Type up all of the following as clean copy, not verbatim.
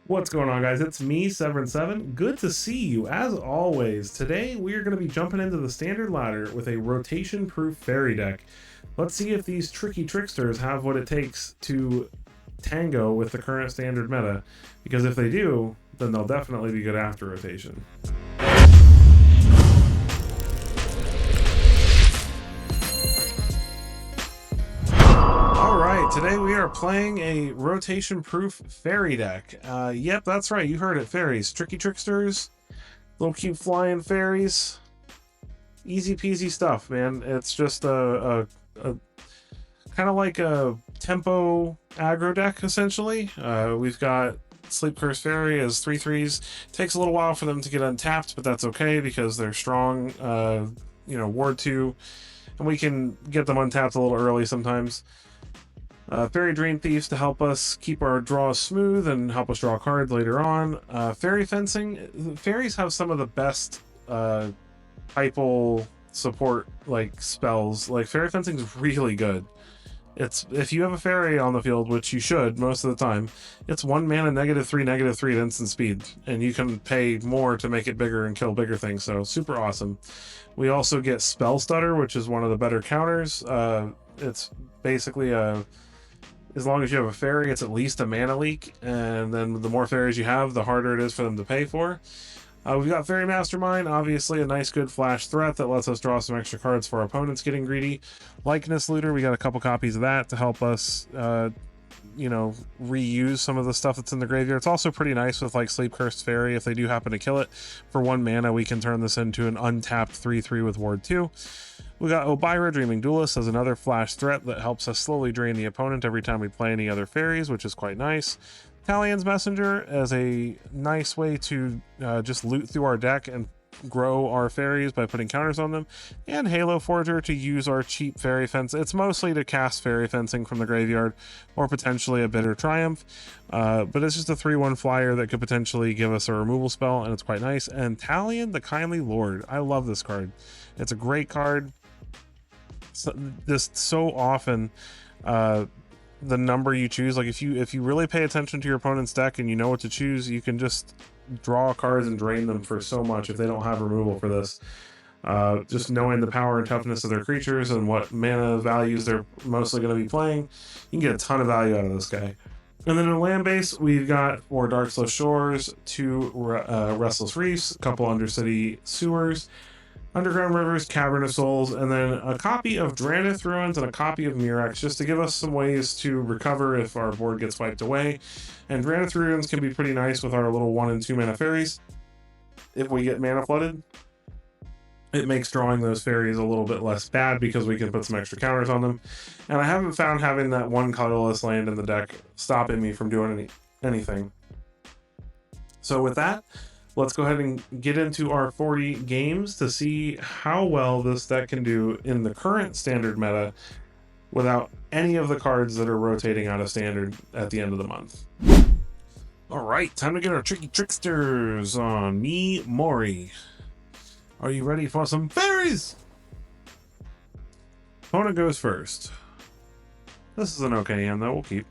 What's going on, guys? It's me, Severin7. Good to see you, as always. Today, we are going to be jumping into the standard ladder with a rotation-proof fairy deck. Let's see if these tricky tricksters have what it takes to tango with the current standard meta, because if they do, then they'll definitely be good after rotation. Alright, today we are playing a rotation-proof fairy deck. Yep, that's right, you heard it, fairies. Tricky tricksters, little cute flying fairies. Easy peasy stuff, man. It's just a kind of like a tempo aggro deck, essentially. We've got Sleep Curse Fairy as 3/3s. Takes a little while for them to get untapped, but that's okay because they're strong, Ward 2, and we can get them untapped a little early sometimes. Fairy Dream Thieves to help us keep our draws smooth and help us draw cards later on. Fairy Fencing. Fairies have some of the best typal support like spells. Like Fairy Fencing is really good. It's if you have a fairy on the field, which you should most of the time, it's 1 mana -3/-3 at instant speed, and you can pay more to make it bigger and kill bigger things. So super awesome. We also get Spell Stutter, which is one of the better counters. It's basically as long as you have a fairy, it's at least a mana leak, and then the more fairies you have, the harder it is for them to pay for. We've got Fairy Mastermind, obviously a nice good flash threat that lets us draw some extra cards for our opponents getting greedy. Likeness Looter, we got a couple copies of that to help us, reuse some of the stuff that's in the graveyard. It's also pretty nice with like Sleep Cursed Fairy. If they do happen to kill it for 1 mana, we can turn this into an untapped 3/3 with Ward 2. We got Obira, Dreaming Duelist, as another flash threat that helps us slowly drain the opponent every time we play any other fairies, which is quite nice. Talian's Messenger as a nice way to just loot through our deck and grow our fairies by putting counters on them. And Halo Forger to use our cheap fairy fence. It's mostly to cast fairy fencing from the graveyard or potentially a Bitter Triumph. But it's just a 3/1 flyer that could potentially give us a removal spell, and it's quite nice. And Talion, the Kindly Lord. I love this card. It's a great card. Just so often the number you choose, like if you really pay attention to your opponent's deck and you know what to choose, you can just draw cards and drain them for so much if they don't have removal for this. Just knowing the power and toughness of their creatures and what mana values they're mostly going to be playing, you can get a ton of value out of this guy. And then in land base, we've got 4 Darkslow Shores, 2 Restless Reefs, a couple Undercity Sewers, Underground Rivers, Cavern of Souls, and then a copy of Drannith Ruins and a copy of Mirax, just to give us some ways to recover if our board gets wiped away. And Drannith Ruins can be pretty nice with our little 1 and 2 mana fairies. If we get mana flooded, it makes drawing those fairies a little bit less bad because we can put some extra counters on them. And I haven't found having that 1 colorless land in the deck stopping me from doing anything. So with that, let's go ahead and get into our 40 games to see how well this deck can do in the current standard meta without any of the cards that are rotating out of standard at the end of the month. Alright, time to get our tricky tricksters on me, Mori. Are you ready for some fairies? Opponent goes first. This is an okay hand though, we'll keep.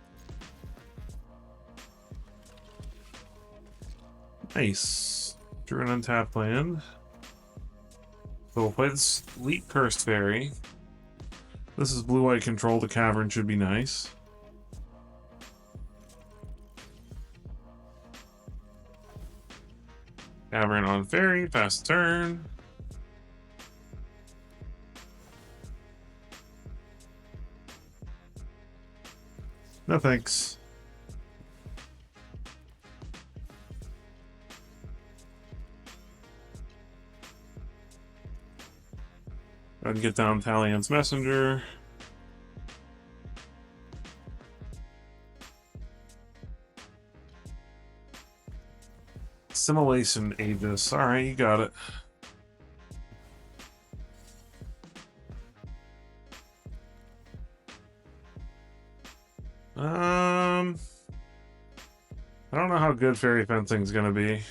Nice. Drew an untapped land. So we'll play the Sleep Cursed Fairy. This is blue-white control. The Cavern should be nice. Cavern on Fairy. Pass the turn. No thanks. Go ahead and get down Talian's Messenger. Assimilation Aegis. Alright, you got it. I don't know how good Fairy Fencing's gonna be.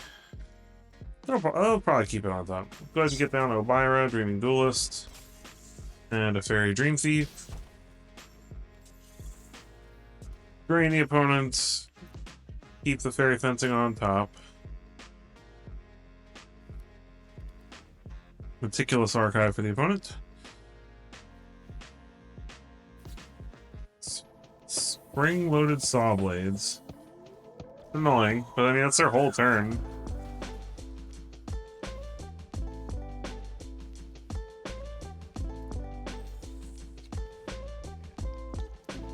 I'll probably keep it on top. Go ahead and get down Obira, Dreaming Duelist, and a Fairy Dream Thief. Drain the opponents. Keep the fairy fencing on top. Meticulous archive for the opponent. Spring-loaded saw blades. Annoying, but I mean, that's their whole turn.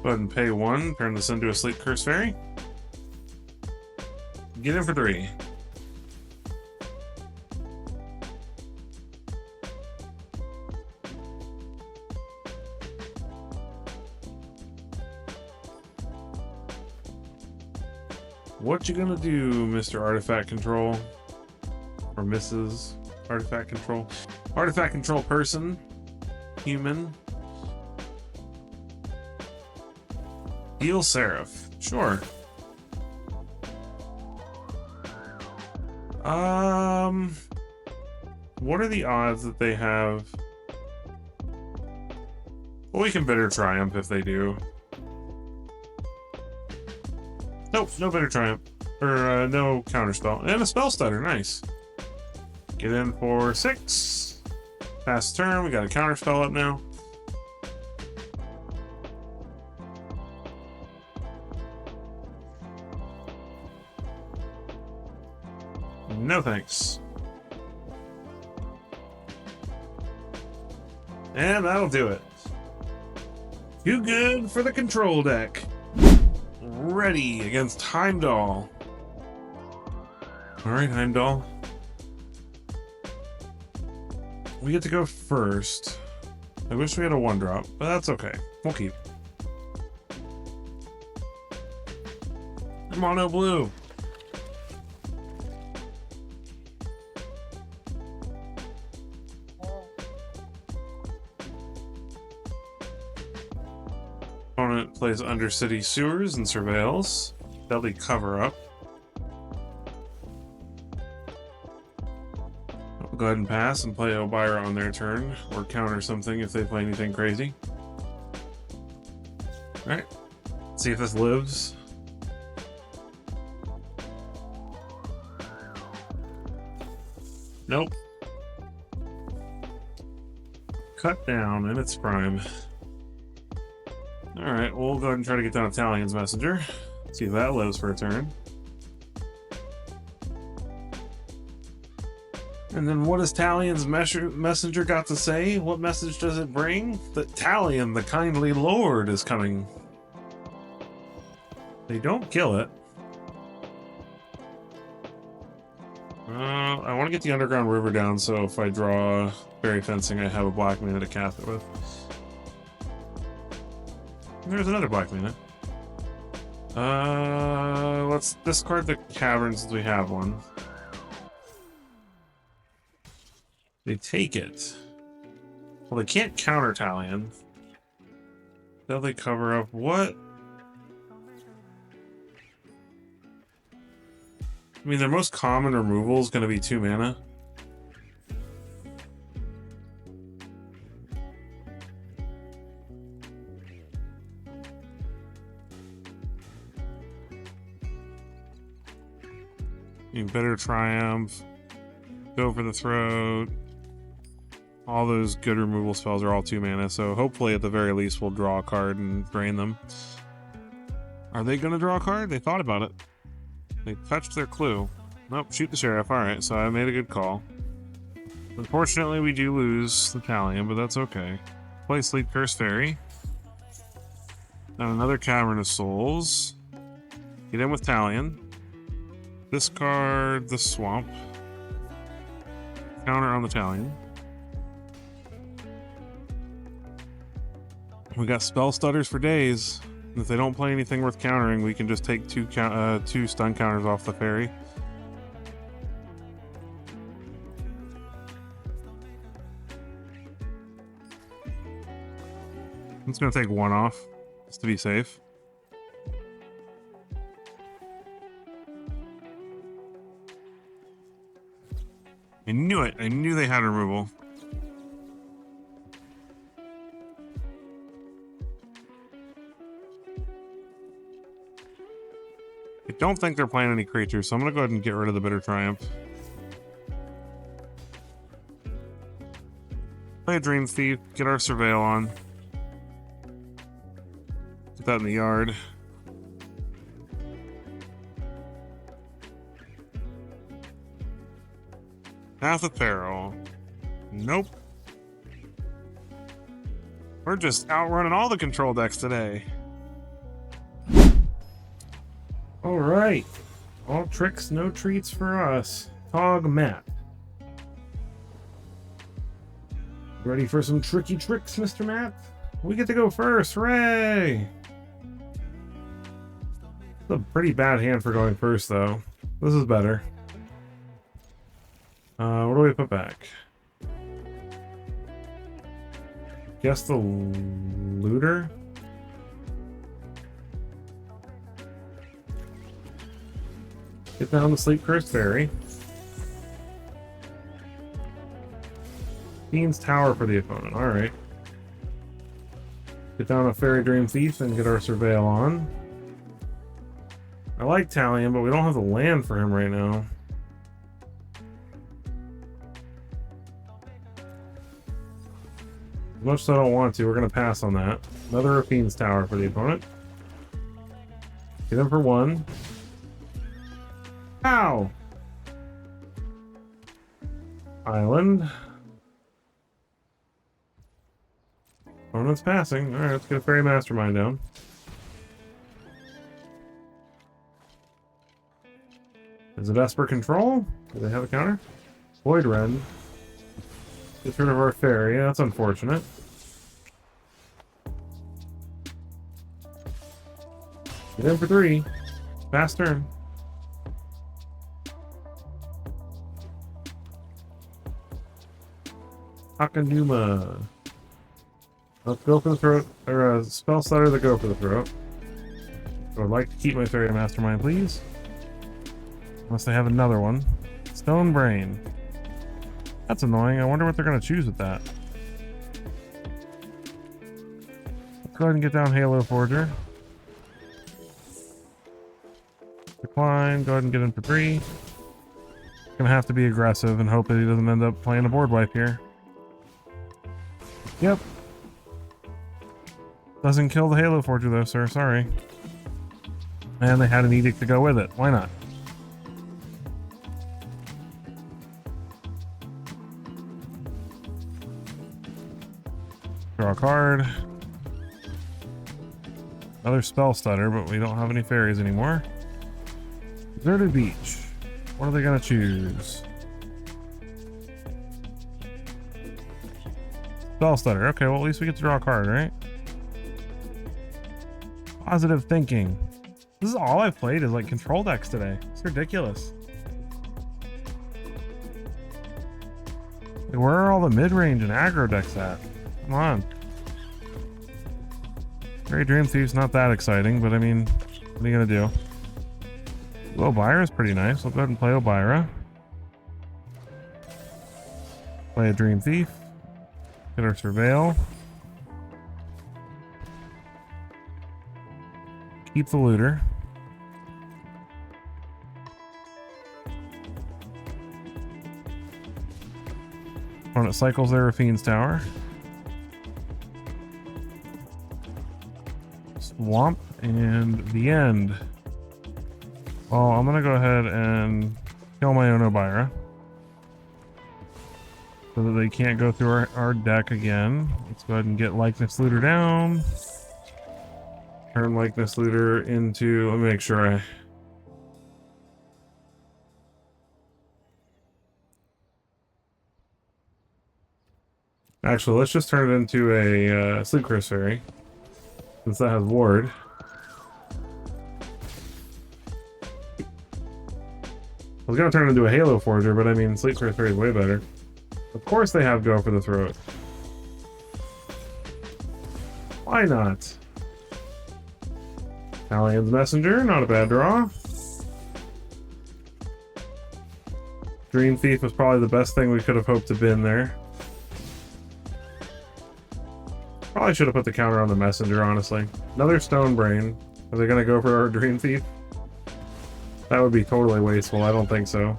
Go ahead and pay 1, turn this into a Sleep Curse Fairy. Get in for 3. What you gonna do, Mr. Artifact Control? Or Mrs. Artifact Control? Artifact Control person. Human. Heal Seraph. Sure. What are the odds that they have... Well, we can Bitter Triumph if they do. Nope, no Bitter Triumph. Or, no Counterspell. And a Spell Stutter, nice. Get in for 6. Pass turn, we got a Counterspell up now. No thanks. And that'll do it. Too good for the control deck. Ready against Heimdall. Alright, Heimdall. We get to go first. I wish we had a 1-drop, but that's okay. We'll keep. Mono blue. Opponent plays Undercity Sewers and surveils. Deadly Cover Up. I'll go ahead and pass and play Elvira on their turn, or counter something if they play anything crazy. Alright, see if this lives. Nope. Cut down in its prime. Alright, we'll go ahead and try to get down Italian's Messenger. See if that lives for a turn. And then what does Talian's Messenger got to say? What message does it bring? That Talion, the kindly lord, is coming. They don't kill it. I want to get the Underground River down, so if I draw Fairy Fencing, I have a black mana to cast it with. There's another black mana. Let's discard the Cavern since we have one. They take it. Well, they can't counter Talion. Deadly Cover Up. What? I mean, their most common removal is going to be 2 mana. You better Triumph. Go for the Throat. All those good removal spells are all 2 mana, so hopefully at the very least we'll draw a card and drain them. Are they going to draw a card? They thought about it. They touched their clue. Nope, shoot the Sheriff. Alright, so I made a good call. Unfortunately, we do lose the Talion, but that's okay. Play Sleep Curse Fairy. Now another Cavern of Souls. Get in with Talion. Discard the Swamp. Counter on the Talion. We got Spell Stutters for days. If they don't play anything worth countering, we can just take 2 stun counters off the fairy. I'm just going to take 1 off, just to be safe. I knew it! I knew they had removal. It don't think they're playing any creatures, so I'm gonna go ahead and get rid of the Bitter Triumph. Play a Dream Thief, get our Surveil on. Put that in the yard. Path of Peril. Nope. We're just outrunning all the control decks today. Alright. All tricks, no treats for us. Tog map. Ready for some tricky tricks, Mr. Matt? We get to go first. Hooray! It's a pretty bad hand for going first, though. This is better. What do we put back? Guess the looter? Get down the Sleep Cursed Faerie. Fiend's Tower for the opponent. Alright. Get down a Fairy Dream Thief and get our Surveil on. I like Talion, but we don't have the land for him right now. As much as I don't want to, we're going to pass on that. Another Fiend's Tower for the opponent. Get him for 1. Ow! Island. Opponent's passing. Alright, let's get a Fairy Mastermind down. Is it Esper Control? Do they have a counter? Void Rend. Gets rid of our Fairy. That's unfortunate. Get in for 3. Fast turn. Hakanuma. Let's go for the throat, or a spell stutter to go for the throat. I would like to keep my Fairy Mastermind, please. Unless they have another one. Stone Brain. That's annoying. I wonder what they're going to choose with that. Let's go ahead and get down Halo Forger. Decline. Go ahead and get in for 3. Gonna have to be aggressive and hope that he doesn't end up playing a board wipe here. Yep. Doesn't kill the Halo Forger though, sir. Sorry. And they had an edict to go with it. Why not? Draw a card. Another spell stutter, but we don't have any fairies anymore. Deserted Beach. What are they gonna choose? Spell stutter. Okay, well at least we get to draw a card, right? Positive thinking. This is all I've played is like control decks today. It's ridiculous. Like, where are all the mid-range and aggro decks at? Come on. Fairy Dream Thief's not that exciting, but I mean, what are you gonna do? Obira's pretty nice. I'll go ahead and play Obira. Play a Dream Thief. Get our Surveil. Keep the looter. Opponent cycles their Fiend's Tower. Swamp and the end. Well, I'm gonna go ahead and kill my own Obira so that they can't go through our deck again. Let's go ahead and get Likeness Looter down. Turn Likeness Looter into, let me make sure I... Actually, let's just turn it into a Sleep Cursed Faerie, since that has Ward. I was gonna turn it into a Halo Forger, but I mean, Sleep Cursed Faerie is way better. Of course they have Go for the Throat. Why not? Talion's Messenger, not a bad draw. Dream Thief was probably the best thing we could have hoped to bin there. Probably should have put the counter on the Messenger, honestly. Another Stone Brain. Are they gonna go for our Dream Thief? That would be totally wasteful. I don't think so.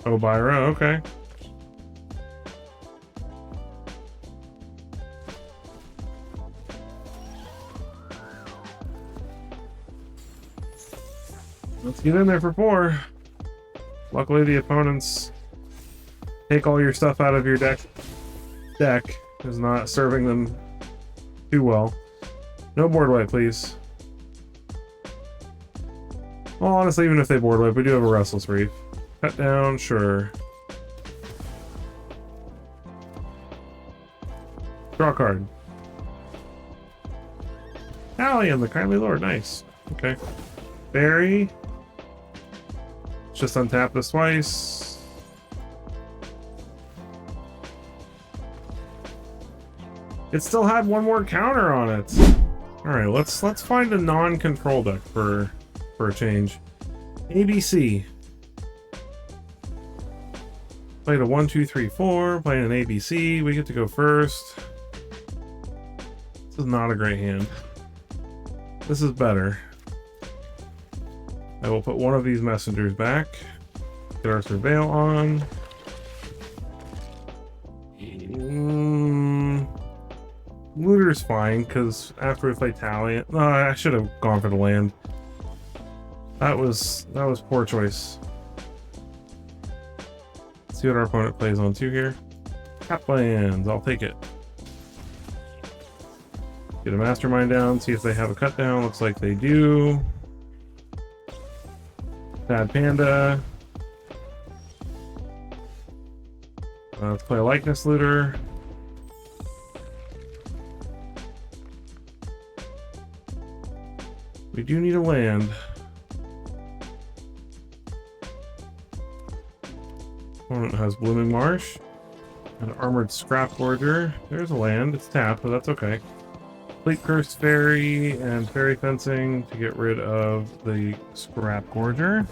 Oh, Byra, okay. Let's get in there for 4. Luckily, the opponents take all your stuff out of your deck is not serving them too well. No board wipe, please. Well, honestly, even if they board wipe, we do have a Restless Reef. Cut down, sure. Draw a card. Allian, the Kindly Lord, nice. Okay. Faerie. Just untap this twice. It still had one more counter on it. All right, let's find a non-control deck for a change. ABC. Played a 1, 2, 3, 4. Playing an ABC. We get to go first. This is not a great hand. This is better. I will put one of these messengers back. Get our Surveil on. Looter's fine, because after we play Talion... No, I should have gone for the land. That was poor choice. Let's see what our opponent plays on 2 here. Tap lands, I'll take it. Get a Mastermind down, see if they have a cut down. Looks like they do. Bad Panda. Let's play a Likeness Looter. We do need a land. Opponent has Blooming Marsh. An Armored Scrap Forger. There's a land. It's tapped, but that's okay. Fleet Cursed Faerie and Fairy Fencing to get rid of the Scrap Gorger.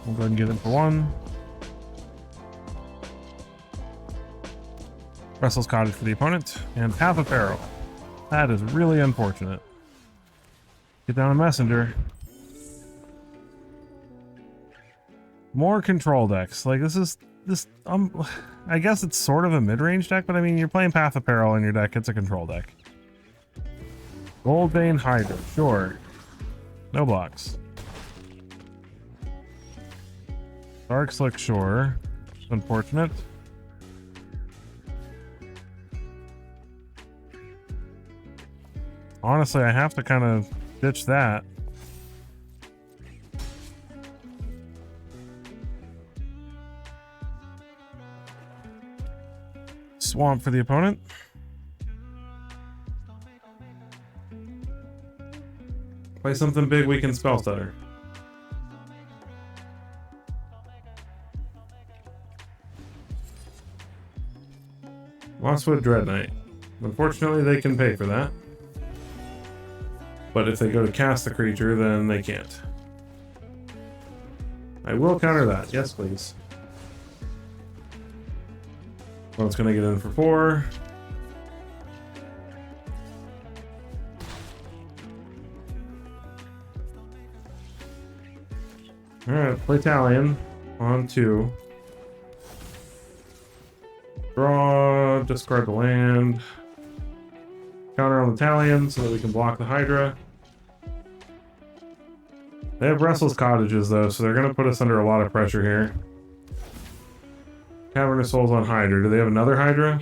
We'll go ahead and get it for 1. Restless Cottage for the opponent. And Path of Pharaoh. That is really unfortunate. Get down a Messenger. More control decks. Like, this I guess it's sort of a mid-range deck, but I mean, you're playing Path of Peril in your deck. It's a control deck. Goldbane Hydra, sure. No blocks. Dark Slick, sure. Unfortunate. Honestly, I have to kind of ditch that. Swamp for the opponent. Play something big, we can spell stutter. Mosswood Dread Knight. Unfortunately, they can pay for that. But if they go to cast the creature, then they can't. I will counter that. Yes, please. Well, it's going to get in for 4. Alright, play Talion on 2. Draw, discard the land. Counter on the Talion so that we can block the Hydra. They have Restless Cottages though, so they're going to put us under a lot of pressure here. Cavernous Souls on Hydra. Do they have another Hydra?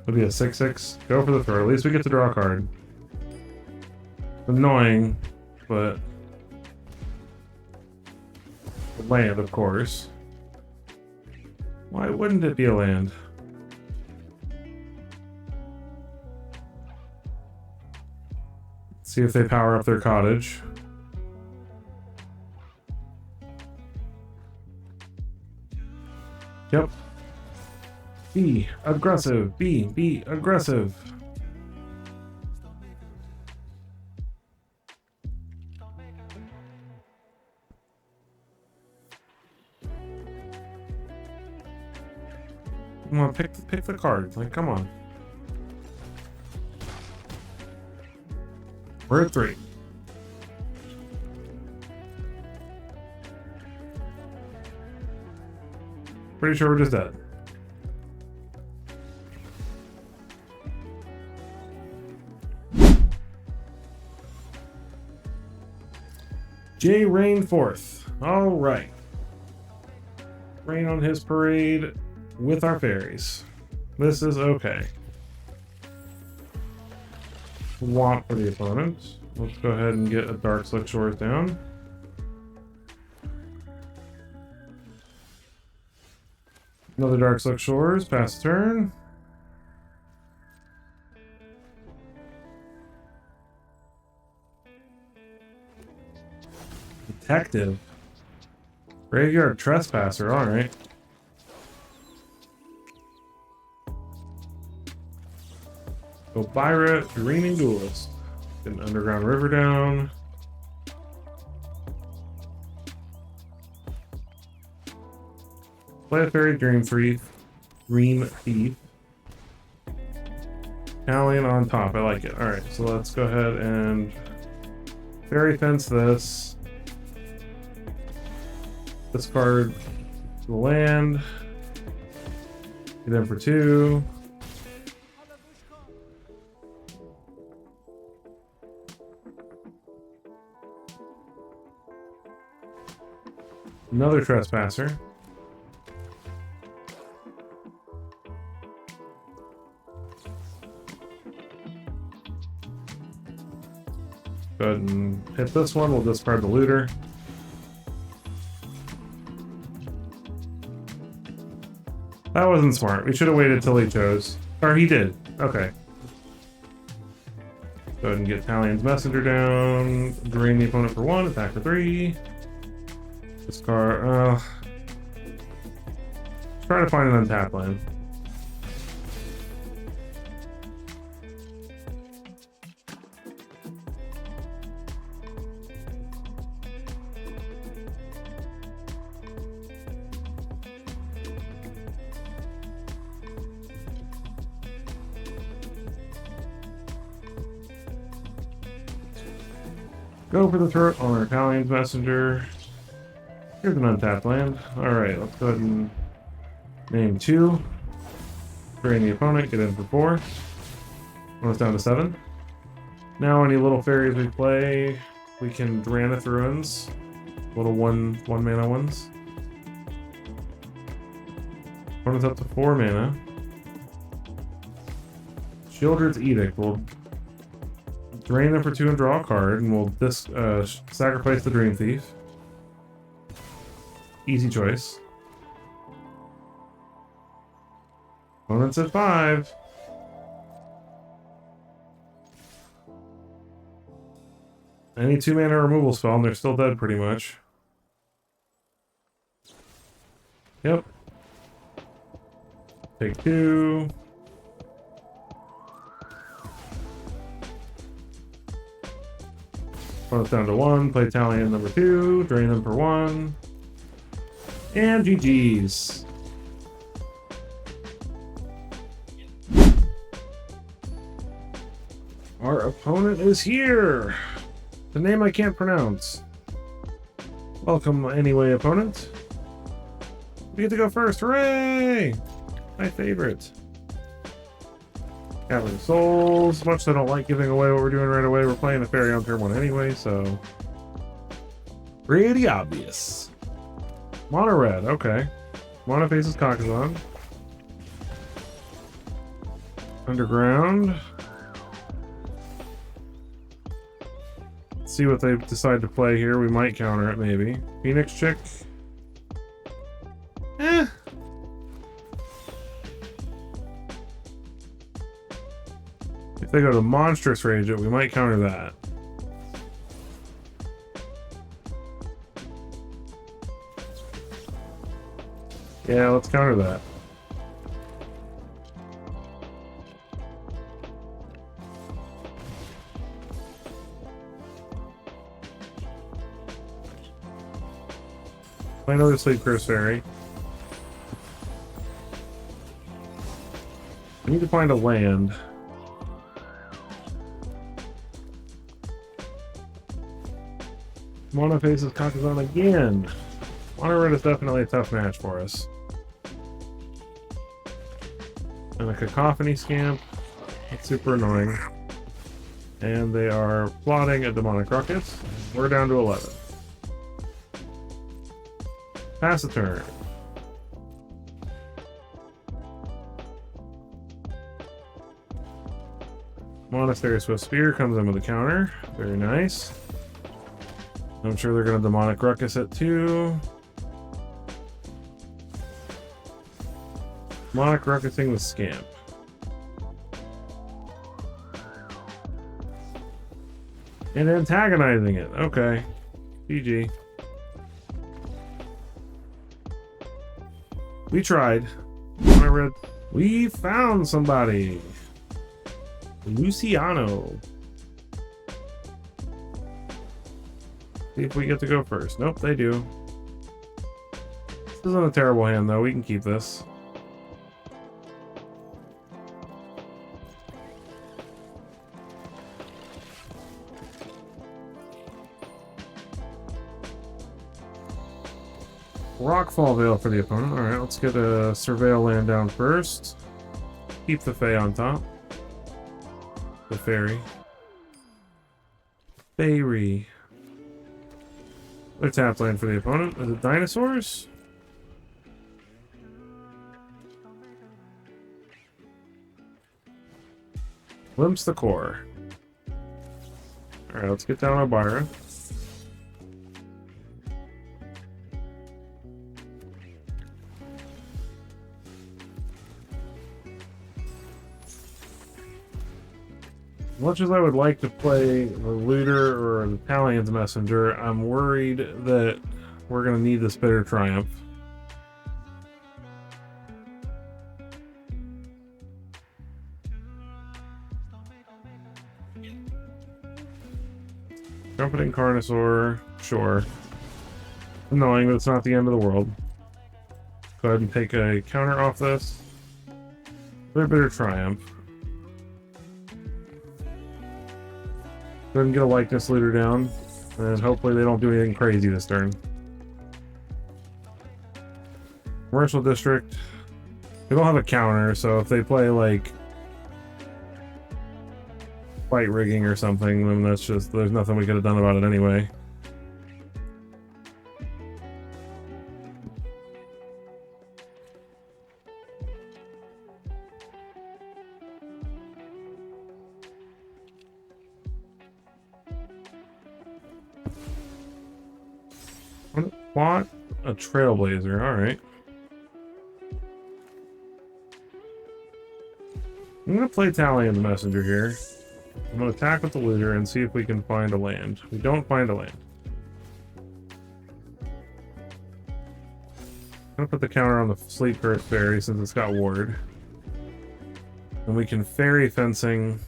It'll be a 6/6. Go for the throw. At least we get to draw a card. Annoying, but land, of course. Why wouldn't it be a land? See if they power up their cottage. Yep. Be aggressive. Be aggressive. Come on, pick the card. Like, come on. We're at 3. Pretty sure we're just dead. Jay Rainforth. All right. Rain on his parade with our fairies. This is okay. Want for the opponent. Let's go ahead and get a Dark Slick Shores down. Another Dark Slick Shores. Pass turn. Detective. Graveyard Trespasser, alright. Gobira, Dreaming Duelist. Get an Underground River down. Play a Fairy Dream Thief. Italian on top, I like it. Alright, so let's go ahead and Fairy Fence this. Discard the land. Get in for 2. Another Trespasser. Go ahead and hit this one. We'll discard the looter. That wasn't smart. We should have waited till he chose. Or he did. Okay. Go ahead and get Talion's Messenger down. Drain the opponent for 1. Attack for 3. Discard. Try to find an untapped land. Go for the throat on our Italian's Messenger. Here's an untapped land. Alright, let's go ahead and name 2. Drain the opponent, get in for 4. Almost down to 7. Now any little fairies we play, we can Dranith Ruins. Little one mana ones. Opponent's up to 4 mana. Shieldred's Edict. We'll drain them for 2 and draw a card, and we'll sacrifice the Dream Thief. Easy choice. Opponent's at 5. Any 2 mana removal spell, and they're still dead pretty much. Yep. Take 2. Opponent's down to 1. Play Talion number 2. Drain them for 1. And GG's. Our opponent is here. The name I can't pronounce. Welcome anyway, opponent. We get to go first. Hooray! My favorite. Gathering Souls. Much as I don't like giving away what we're doing right away, we're playing a Fairy on turn 1 anyway, so pretty obvious. Mono red, okay. Mono faces Kakazan. Underground. Let's see what they decide to play here. We might counter it, maybe. Phoenix Chick. Eh. If they go to Monstrous Rage it, we might counter that. Yeah, let's counter that. Play another Sleep Curse Fairy. I need to find a land. Mono faces Kakazan again. Mono red is definitely a tough match for us. And a Cacophony Scamp. That's super annoying. And they are plotting a Demonic Ruckus. We're down to 11. Pass a turn. Monastery Swift Spear comes in with a counter. Very nice. I'm sure they're going to Demonic Ruckus it too. Demonic Ruckusing the Scamp. And antagonizing it. Okay. GG. We tried. I read. We found somebody. Luciano. See if we get to go first. Nope, they do. This isn't a terrible hand, though. We can keep this. Rockfall Veil for the opponent. Alright, let's get a Surveil land down first. Keep the Fae on top. The Faerie. Faerie. Their tap land for the opponent. Is it dinosaurs? Limps the core. Alright, let's get down Elvira. As much as I would like to play the Looter or the Talian's Messenger, I'm worried that we're going to need this Bitter Triumph. Trumpeting Carnosaur, sure. Annoying, but it's not the end of the world. Go ahead and take a counter off this. Their Bitter Triumph. Go ahead and get a Likeness Looter down, and hopefully they don't do anything crazy this turn. Commercial District. They don't have a counter, so if they play like Fight Rigging or something, then that's just, there's nothing we could have done about it anyway. Plot a Trailblazer, alright. I'm gonna play Talion the Messenger here. I'm gonna attack with the Looter and see if we can find a land. We don't find a land. I'm gonna put the counter on the Sleep Curse Faerie since it's got Ward. And we can Faerie Fencing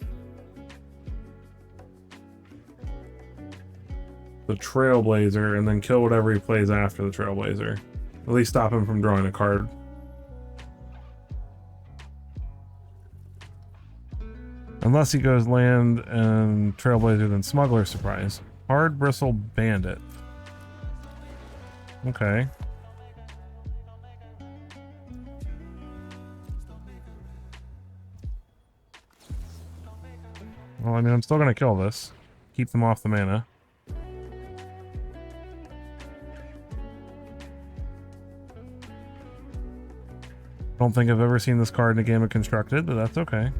the Trailblazer and then kill whatever he plays after the Trailblazer. At least stop him from drawing a card. Unless he goes land and Trailblazer, then Smuggler Surprise. Hard Bristle Bandit. Okay. Well, I mean, I'm still going to kill this. Keep them off the mana. Don't think I've ever seen this card in a game of Constructed, but that's okay.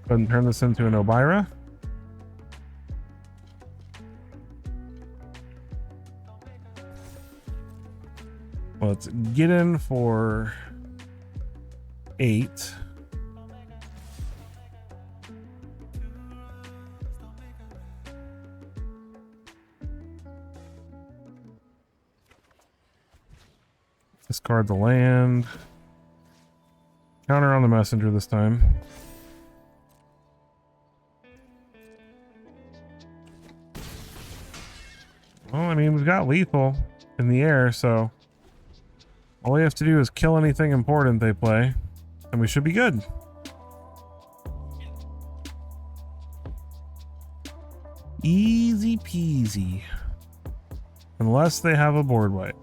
Go ahead and turn this into an Elvira. Let's get in for 8. Discard the land. Counter on the Messenger this time. Well, I mean, we've got lethal in the air, so all we have to do is kill anything important they play, and we should be good. Easy peasy. Unless they have a board wipe.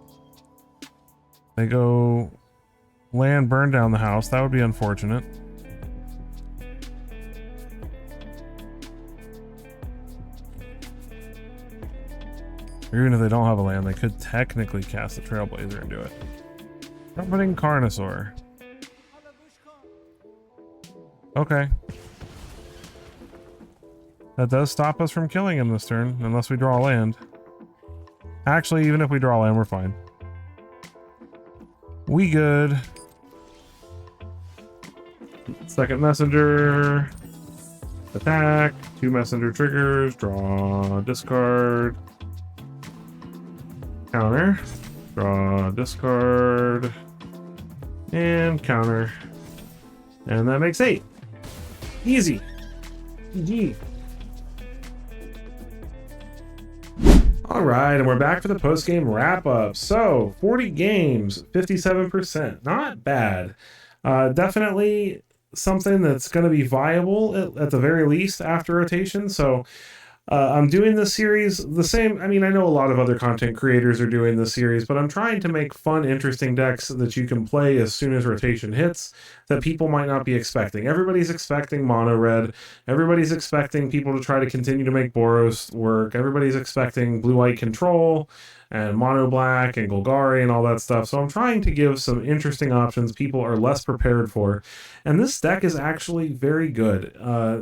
They go land burn down the house. That would be unfortunate. Or even if they don't have a land, they could technically cast the Trailblazer and do it. Trumpeting Carnosaur. Okay. That does stop us from killing him this turn, unless we draw land. Actually, even if we draw land, we're fine. We good. Second messenger. Attack. 2 messenger triggers. Draw, discard. Counter. Draw, discard. And counter. And that makes 8. Easy. GG. Alright, and we're back for the post-game wrap-up. So, 40 games, 57%. Not bad. Definitely something that's going to be viable at the very least after rotation. So, I'm doing this series the same. I mean, I know a lot of other content creators are doing this series, but I'm trying to make fun, interesting decks that you can play as soon as rotation hits that people might not be expecting. Everybody's expecting mono red. Everybody's expecting people to try to continue to make Boros work. Everybody's expecting blue-white control and mono black and Golgari and all that stuff. So I'm trying to give some interesting options people are less prepared for. And this deck is actually very good.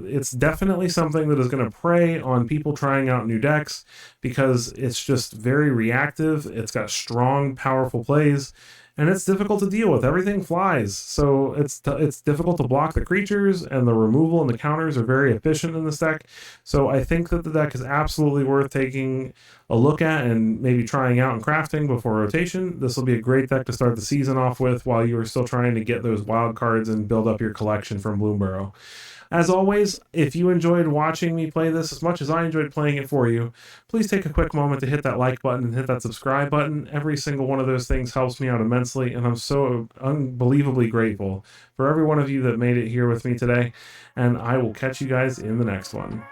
It's definitely something that is going to prey on people trying out new decks because it's just very reactive. It's got strong, powerful plays. And it's difficult to deal with. Everything flies, so it's difficult to block the creatures, and the removal and the counters are very efficient in this deck. So I think that the deck is absolutely worth taking a look at and maybe trying out and crafting before rotation. This will be a great deck to start the season off with while you are still trying to get those wild cards and build up your collection from bloomburrow. As always, if you enjoyed watching me play this as much as I enjoyed playing it for you, please take a quick moment to hit that like button and hit that subscribe button. Every single one of those things helps me out immensely, and I'm so unbelievably grateful for every one of you that made it here with me today, and I will catch you guys in the next one.